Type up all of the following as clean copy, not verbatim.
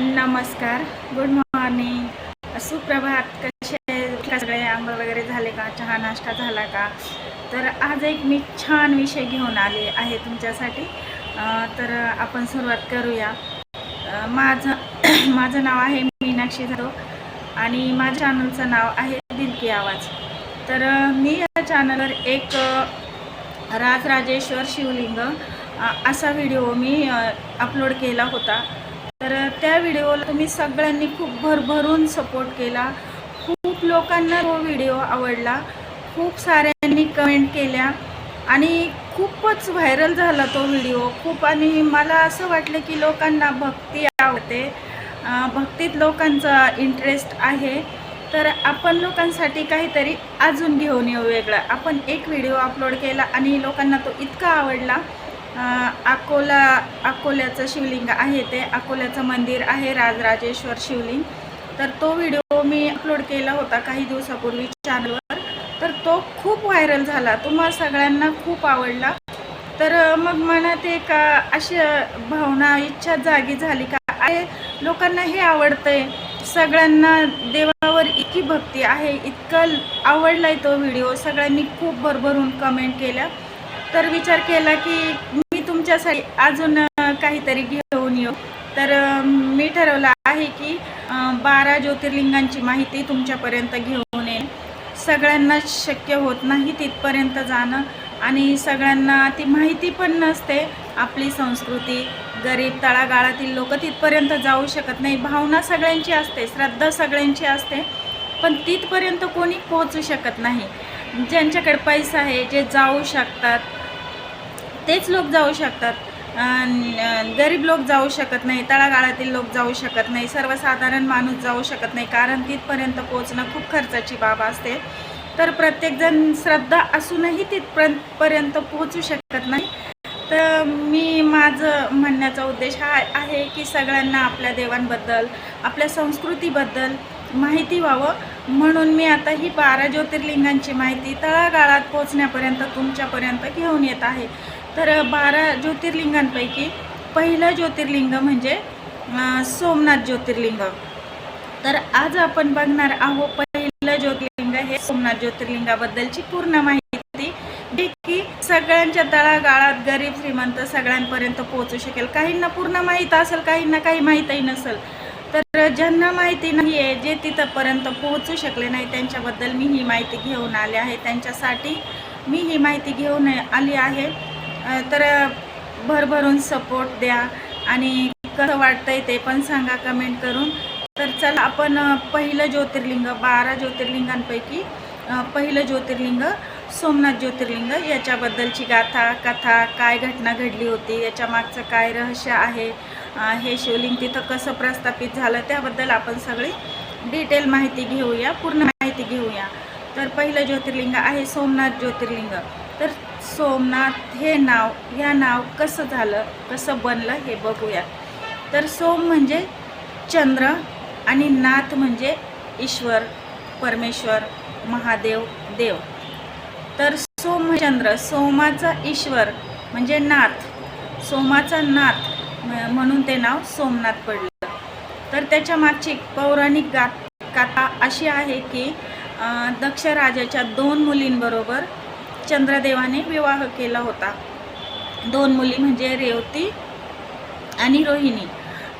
नमस्कार, good morning, सुप्रभात. कसे सगळे? आंघोळ वगैरे झाले का? चहा नाश्ता झाला का? तर आज एक मी छान विषय घेऊन आले आहे तुमच्यासाठी. तर आपण सुरुवात करूया. माझं माझं नाव आहे मीनाक्षी जाधव आणि माझ्या चॅनलचं नाव आहे दिल की आवाज. तर मी या चॅनलवर एक राजराजेश्वर शिवलिंग असा व्हिडिओ मी अपलोड केला होता. तर त्या व्हिडिओला तुम्ही सगळ्यांनी खूप भरभरून सपोर्ट केला. खूप लोकांना तो व्हिडिओ आवडला, खूप साऱ्यांनी कमेंट केल्या आणि खूपच व्हायरल झाला तो व्हिडिओ खूप. आणि मला असं वाटलं की लोकांना भक्ती आवडते, भक्तीत लोकांचा इंटरेस्ट आहे. तर आपण लोकांसाठी काहीतरी अजून घेऊन येऊ वेगळा. आपण एक व्हिडिओ अपलोड केला आणि लोकांना तो इतका आवडला. अकोल्याचं शिवलिंग आहे, ते अकोल्याचं मंदिर आहे राजराजेश्वर शिवलिंग. तर तो व्हिडिओ मी अपलोड केला होता काही दिवसापूर्वी चॅनलवर. तर तो खूप व्हायरल झाला, तुम्हा सगळ्यांना खूप आवडला. तर मग मनात एक अशी भावना, इच्छा जागी झाली का आहे लोकांना हे आवडतंय, सगळ्यांना देवावर इतकी भक्ती आहे, इतकं आवडलाय तो व्हिडिओ, सगळ्यांनी खूप भरभरून कमेंट केल्या. तर विचार केला की मी तुमच्यासाठी अजून काहीतरी घेऊन येऊ. तर मी ठरवलं आहे की 12 ज्योतिर्लिंगांची माहिती तुमच्यापर्यंत घेऊन येईन. सगळ्यांना शक्य होत नाही तिथपर्यंत जाणं आणि सगळ्यांना ती माहिती पण नसते. आपली संस्कृती, गरीब तळागाळातील लोक तिथपर्यंत जाऊ शकत नाही. भावना सगळ्यांची असते, श्रद्धा सगळ्यांची असते, पण तिथपर्यंत कोणी पोहोचू शकत नाही. ज्यांच्याकडे पैसा आहे, जे जाऊ शकतात तेच लोक जाऊ शकतात. गरीब लोक जाऊ शकत नाही, तळागाळातील लोक जाऊ शकत नाही, सर्वसाधारण माणूस जाऊ शकत नाही, कारण तिथपर्यंत पोहोचणं खूप खर्चाची बाब असते. तर प्रत्येकजण श्रद्धा असूनही तिथपर्यंत पोहोचू शकत नाही. तर माझं म्हणण्याचा उद्देश हा आहे की सगळ्यांना आपल्या देवांबद्दल, आपल्या संस्कृतीबद्दल माहिती व्हावं, म्हणून मी आता ही 12 ज्योतिर्लिंगांची माहिती तळागाळात पोहोचण्यापर्यंत तुमच्यापर्यंत घेऊन येत आहे. तर 12 ज्योतिर्लिंगांपैकी पहिलं ज्योतिर्लिंग म्हणजे सोमनाथ ज्योतिर्लिंग. तर आज आपण बघणार आहोत पहिलं ज्योतिर्लिंग हे सोमनाथ ज्योतिर्लिंगाबद्दलची पूर्ण माहिती, जी की सगळ्यांच्या तळागाळात, गरीब श्रीमंत सगळ्यांपर्यंत पोहोचू शकेल. काहींना पूर्ण माहीत असेल, काहींना काही माहीतही नसेल. तर ज्यांना माहिती नाही आहे, जे तिथंपर्यंत पोहोचू शकले नाही, त्यांच्याबद्दल मी ही माहिती घेऊन आले आहे, त्यांच्यासाठी मी ही माहिती घेऊन आली आहे. तर भरभरून सपोर्ट द्या आणि कसं वाटतंय ते पण सांगा कमेंट करून. तर चला आपण पहिलं ज्योतिर्लिंग, 12 ज्योतिर्लिंगांपैकी पहिलं ज्योतिर्लिंग सोमनाथ ज्योतिर्लिंग याच्याबद्दलची गाथा, कथा, काय घटना घडली होती, याच्या मागचं काय रहस्य आहे, हे शिवलिंग तिथं कसं प्रस्थापित झालं, त्याबद्दल आपण सगळी डिटेल माहिती घेऊया, पूर्ण माहिती घेऊया. तर पहिलं ज्योतिर्लिंग आहे सोमनाथ ज्योतिर्लिंग. तर सोमनाथ हे नाव कसं झालं, कसं बनलं हे बघूया. तर सोम म्हणजे चंद्र आणि नाथ म्हणजे ईश्वर, परमेश्वर, महादेव, देव. तर सोम चंद्र, सोमाचा ईश्वर म्हणजे नाथ, सोमाचा नाथ म्हणून ते नाव सोमनाथ पडलं. तर त्याच्या मागची पौराणिक कथा अशी आहे की दक्ष राजाच्या 2 मुलींबरोबर चंद्रदेवाने विवाह केला होता. 2 मुली म्हणजे रेवती आणि रोहिणी.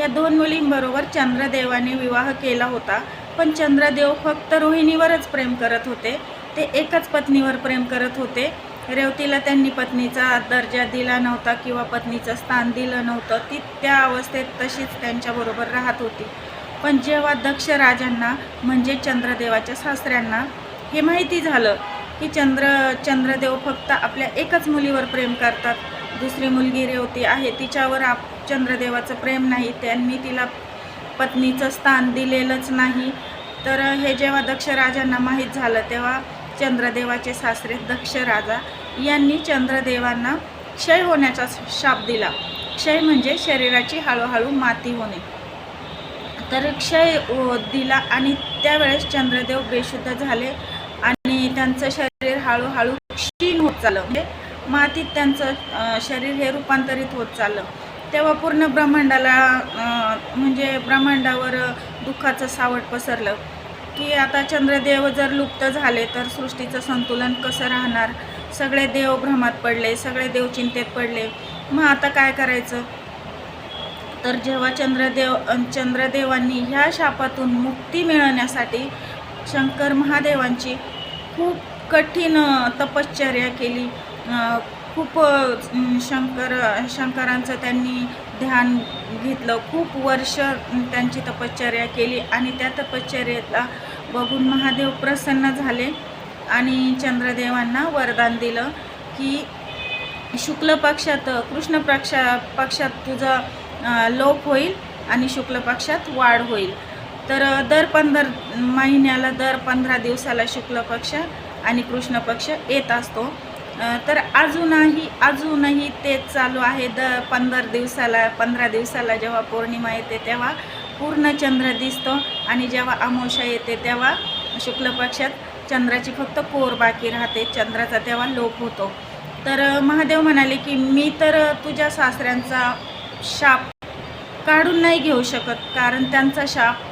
या 2 मुलींबरोबर चंद्रदेवाने विवाह केला होता. पण चंद्रदेव फक्त रोहिणीवरच प्रेम करत होते, ते एकच पत्नीवर प्रेम करत होते. रेवतीला त्यांनी पत्नीचा दर्जा दिला नव्हता किंवा पत्नीचं स्थान दिलं नव्हतं. ती त्या अवस्थेत तशीच त्यांच्याबरोबर राहत होती. पण जेव्हा दक्ष राजांना म्हणजे चंद्रदेवाच्या सासऱ्यांना हे माहिती झालं की चंद्रदेव फक्त आपल्या एकच मुलीवर प्रेम करतात, दुसरी मुलगी रेवती आहे, तिच्यावर चंद्रदेवाचं प्रेम नाही, त्यांनी तिला पत्नीचं स्थान दिलेलंच नाही. तर हे जेव्हा दक्ष राजांना माहीत झालं, तेव्हा चंद्रदेवाचे सासरे दक्ष राजा यांनी चंद्रदेवांना क्षय होण्याचा शाप दिला. क्षय म्हणजे शरीराची हळूहळू माती होणे. तर क्षय दिला आणि त्यावेळेस चंद्रदेव बेशुद्ध झाले आणि त्यांचं शरीर हळूहळू क्षीण होत चाललं, म्हणजे मातीत त्यांचं शरीर हे रूपांतरित होत चाललं. तेव्हा पूर्ण ब्रह्मांडाला म्हणजे ब्रह्मांडावर दुःखाचं सावट पसरलं की आता चंद्रदेव जर लुप्त झाले तर सृष्टीचं संतुलन कसं राहणार. सगळे देव भ्रमात पडले, सगळे देव चिंतेत पडले. मग आता काय करायचं. तर जेव्हा चंद्रदेवांनी ह्या शापातून मुक्ती मिळवण्यासाठी शंकर महादेवांची खूप कठीण तपश्चर्या केली. खूप शंकरांचं त्यांनी ध्यान घेतलं. खूप वर्ष त्यांची तपश्चर्या केली आणि त्या तपश्चर्येला बघून महादेव प्रसन्न झाले आणि चंद्रदेवांना वरदान दिलं की शुक्ल पक्षात कृष्ण पक्षात तुझा लोप होईल आणि शुक्ल पक्षात वाढ होईल. तर दर 15 महिन्याला दर 15 दिवसाला शुक्ल पक्ष आणि कृष्ण पक्ष येत असतो. तर अजूनही तेच चालू आहे. 15 दिवसाला जेव्हा पौर्णिमा येते तेव्हा पूर्ण चंद्र दिसतो आणि जेव्हा अमावस्या येते तेव्हा शुक्ल पक्षात चंद्राची फक्त कोर बाकी राहते, चंद्राचा तेव्हा लोप होतो. तर महादेव म्हणाले की मी तर तुझ्या सासऱ्यांचा शाप काढून नाही घेऊ शकत, कारण त्यांचा शाप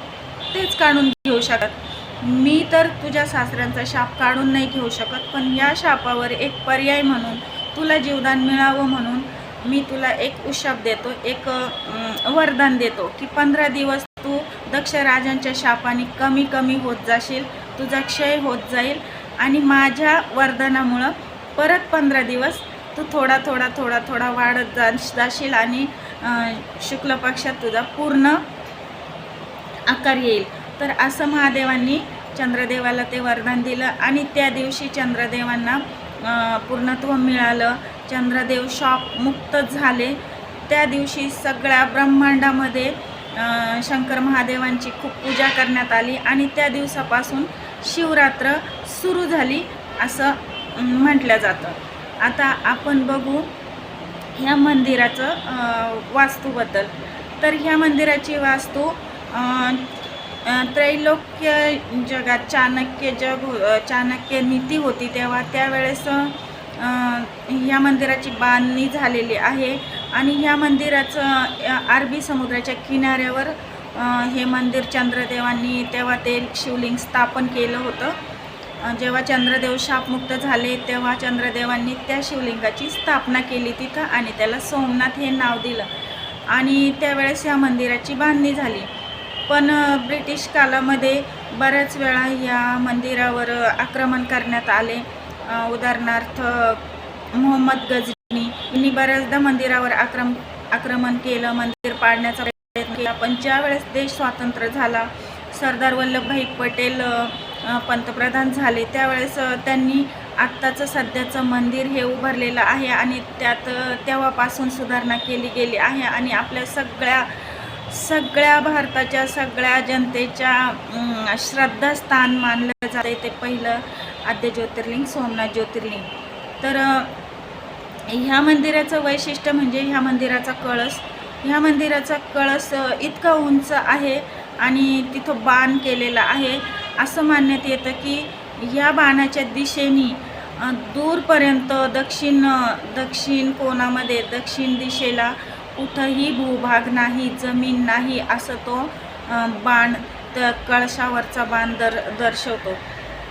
तेच काढून घेऊ शकत. मी तर तुझ्या सासऱ्यांचा शाप काढून नाही घेऊ शकत, पण या शापावर एक पर्याय म्हणून तुला जीवदान मिळावं म्हणून मी तुला एक उशाप देतो, एक वरदान देतो की 15 दिवस तू दक्ष राजांच्या शापाने कमी कमी होत जाशील, तुझा क्षय होत जाईल आणि माझ्या वरदानामुळं परत 15 दिवस तू थोडा वाढत जाशील आणि शुक्ल पक्षात तुझा पूर्ण आकार येईल. तर असं महादेवांनी चंद्रदेवाला ते वरदान दिलं आणि त्या दिवशी चंद्रदेवांना पूर्णत्व मिळालं. चंद्रदेव शाप मुक्त झाले. त्या दिवशी सगळ्या ब्रह्मांडामध्ये शंकर महादेवांची खूप पूजा करण्यात आली आणि त्या दिवसापासून शिवरात्र सुरू झाली असं म्हटलं जातं. आता आपण बघू ह्या मंदिराचं वास्तूबद्दल. तर ह्या मंदिराची वास्तू त्रैलोक्य जगात चाणक्य नीती होती तेव्हा त्यावेळेस ह्या मंदिराची बांधणी झालेली आहे आणि ह्या मंदिराचं अरबी समुद्राच्या किनाऱ्यावर हे मंदिर चंद्रदेवांनी तेव्हा ते शिवलिंग स्थापन केलं होतं. जेव्हा चंद्रदेव शापमुक्त झाले तेव्हा चंद्रदेवांनी त्या शिवलिंगाची स्थापना केली तिथं आणि त्याला सोमनाथ हे नाव दिलं आणि त्यावेळेस या मंदिराची बांधणी झाली. पण ब्रिटिश कालामध्ये बऱ्याच वेळा या मंदिरावर आक्रमण करण्यात आले. उदाहरणार्थ मोहम्मद गजनी यांनी बऱ्याचदा मंदिरावर आक्रमण केलं, मंदिर पाडण्याचा प्रयत्न केला. पण ज्यावेळेस देश स्वातंत्र्य झाला, सरदार वल्लभभाई पटेल पंतप्रधान झाले त्यावेळेस त्यांनी आत्ताचं सध्याचं मंदिर हे उभारलेलं आहे आणि त्यात तेव्हापासून सुधारणा केली गेली आहे आणि आपल्या सगळ्या भारताच्या सगळ्या जनतेच्या श्रद्धास्थान मानलं जाते ते पहिलं आद्य ज्योतिर्लिंग सोमनाथ ज्योतिर्लिंग. तर ह्या मंदिराचं वैशिष्ट्य म्हणजे ह्या मंदिराचा कळस इतका उंच आहे आणि तिथं बाण केलेला आहे. असं मानण्यात येतं की ह्या बाणाच्या दिशेने दूरपर्यंत दक्षिण कोणामध्ये दक्षिण दिशेला कुठंही भूभाग नाही, जमीन नाही असं तो बाण कळशावरचा बाण दर्शवतो.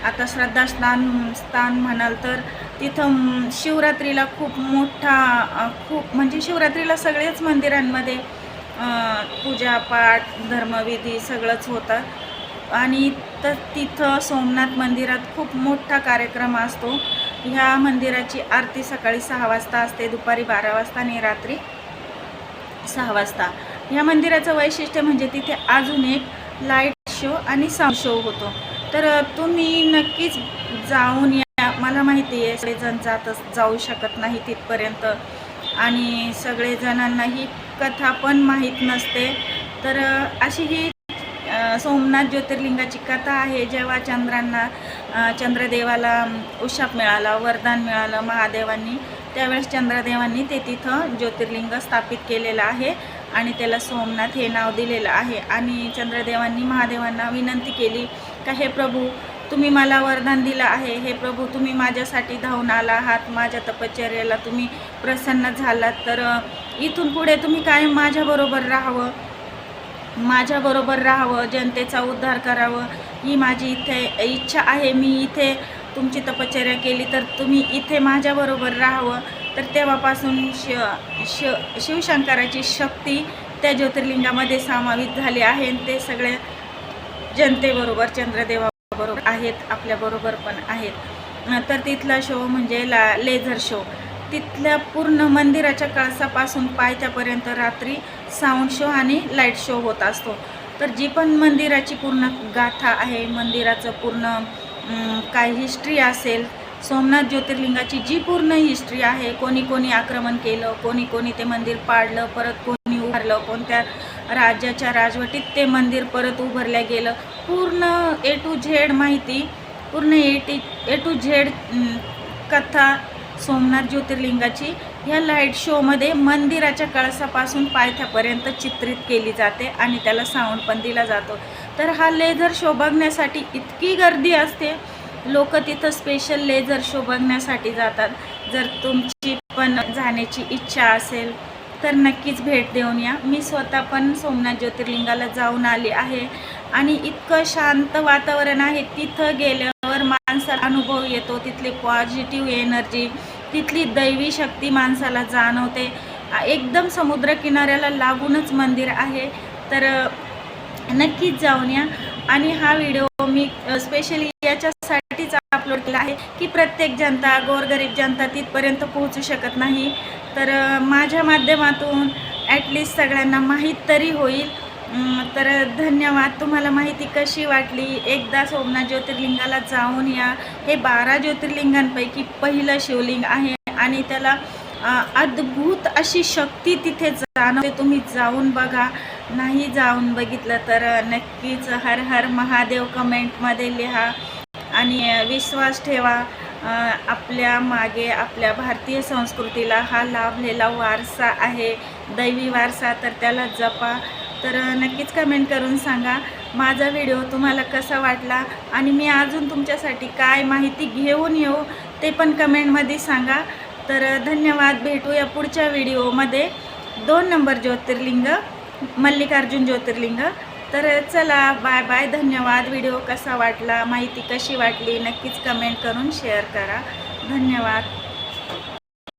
आता श्रद्धास्थान म्हणाल तर तिथं शिवरात्रीला खूप म्हणजे शिवरात्रीला सगळेच मंदिरांमध्ये पूजापाठ धर्मविधी सगळंच होतं आणि तिथं सोमनाथ मंदिरात खूप मोठा कार्यक्रम असतो. ह्या मंदिराची आरती सकाळी 6 वाजता असते, दुपारी 12 वाजता आणि रात्री 6 वाजता. ह्या मंदिराचं वैशिष्ट्य म्हणजे तिथे अजून एक लाईट शो आणि साऊंड शो होतो. तर तुम्ही नक्कीच जाऊन या. मला माहिती आहे सगळेजण जाऊ शकत नाही तिथपर्यंत आणि सगळेजणांना ही कथा पण माहीत नसते. तर अशी ही सोमनाथ ज्योतिर्लिंगाची कथा आहे. जेव्हा चंद्रदेवाला उशाप मिळाला, वरदान मिळालं महादेवांनी, त्यावेळेस चंद्रदेवांनी ते तिथं ज्योतिर्लिंग स्थापित केलेलं आहे आणि त्याला सोमनाथ हे नाव दिलेलं आहे. आणि चंद्रदेवांनी महादेवांना विनंती केली का हे प्रभू तुम्ही मला वरदान दिलं आहे, हे प्रभू तुम्ही माझ्यासाठी धावून आला आहात, माझ्या तपश्चर्याला तुम्ही प्रसन्न झालात, तर इथून पुढे तुम्ही कायम माझ्याबरोबर राहावं माझ्याबरोबर राहावं, जनतेचा उद्धार करावं ही माझी इथे इच्छा आहे. मी इथे तुमची तपश्चर्या केली तर तुम्ही इथे माझ्याबरोबर राहावं. तर तेव्हापासून शिवशंकराची शक्ती त्या ज्योतिर्लिंगामध्ये समावित झाली आहे. ते सगळे जनतेबरोबर, चंद्रदेवाबरोबर आहेत, आपल्याबरोबर पण आहेत. तर तिथला शो म्हणजे लेझर शो. तिथल्या पूर्ण मंदिराच्या कळसापासून पायथ्यापर्यंत रात्री साऊंड शो आणि लाईट शो होत असतो. तर जी पण मंदिराची पूर्ण गाथा आहे, मंदिराचं पूर्ण काय हिस्ट्री असेल, सोमनाथ ज्योतिर्लिंगाची जी पूर्ण हिस्ट्री आहे, कोणी कोणी आक्रमण केलं, कोणी कोणी ते मंदिर पाडलं, परत कोणी उभारलं, कोणत्या राज्याच्या राजवटीत ते मंदिर परत उभारल्या गेलं, पूर्ण ए टू झेड माहिती, पूर्ण ए टू झेड कथा सोमनाथ ज्योतिर्लिंगाची ह्या लाईट शोमध्ये मंदिराच्या कळसापासून पायथ्यापर्यंत चित्रित केली जाते आणि त्याला साऊंड पण दिला जातो. तर हा लेझर शो बघण्यासाठी इतकी गर्दी असते, लोक तिथं स्पेशल लेझर शो बघण्यासाठी जातात. जर तुमची पण जाण्याची इच्छा असेल तर नक्कीच भेट देऊन या. मी स्वतः पण सोमनाथ ज्योतिर्लिंगाला जाऊन आली आहे आणि इतकं शांत वातावरण आहे. तिथं गेल्यावर माणसाला अनुभव येतो, तिथली पॉझिटिव्ह एनर्जी, तिथली दैवी शक्ती माणसाला जाणवते. एकदम समुद्रकिनाऱ्याला लागूनच मंदिर आहे. तर नक्कीच जाऊन या. आणि हा व्हिडिओ मी स्पेशली याच्यासाठीच अपलोड केला आहे की प्रत्येक जनता, गोरगरीब जनता तिथपर्यंत पोहोचू शकत नाही. तर माझ्या माध्यमातून ॲटलिस्ट सगळ्यांना माहीत तरी होईल. तर धन्यवाद. तुम्हाला माहिती कशी वाटली? एकदा सोमनाथ ज्योतिर्लिंगाला जाऊन या. हे 12 ज्योतिर्लिंगांपैकी पहिलं शिवलिंग आहे आणि त्याला अद्भुत अशी शक्ती तिथे जाणवते. तुम्ही जाऊन बघा. नाही जाऊन बघितलं तर नक्कीच हर हर महादेव कमेंटमध्ये लिहा आणि विश्वास ठेवा. आपल्या मागे आपल्या भारतीय संस्कृतीला हा लाभलेला वारसा आहे, दैवी वारसा. तर त्याला जपा. तर नक्कीच कमेंट करून सांगा माझा व्हिडिओ तुम्हाला कसा वाटला आणि मी अजून तुमच्यासाठी काय माहिती घेऊन येऊ ते पण कमेंटमध्ये सांगा. तर धन्यवाद. भेटूया पुढच्या व्हिडिओमध्ये. 2 नंबर ज्योतिर्लिंग, मल्लिकार्जुन ज्योतिर्लिंग. तर चला, बाय बाय. धन्यवाद. व्हिडिओ कसा वाटला, माहिती कशी वाटली, नक्कीच कमेंट करून शेअर करा. धन्यवाद.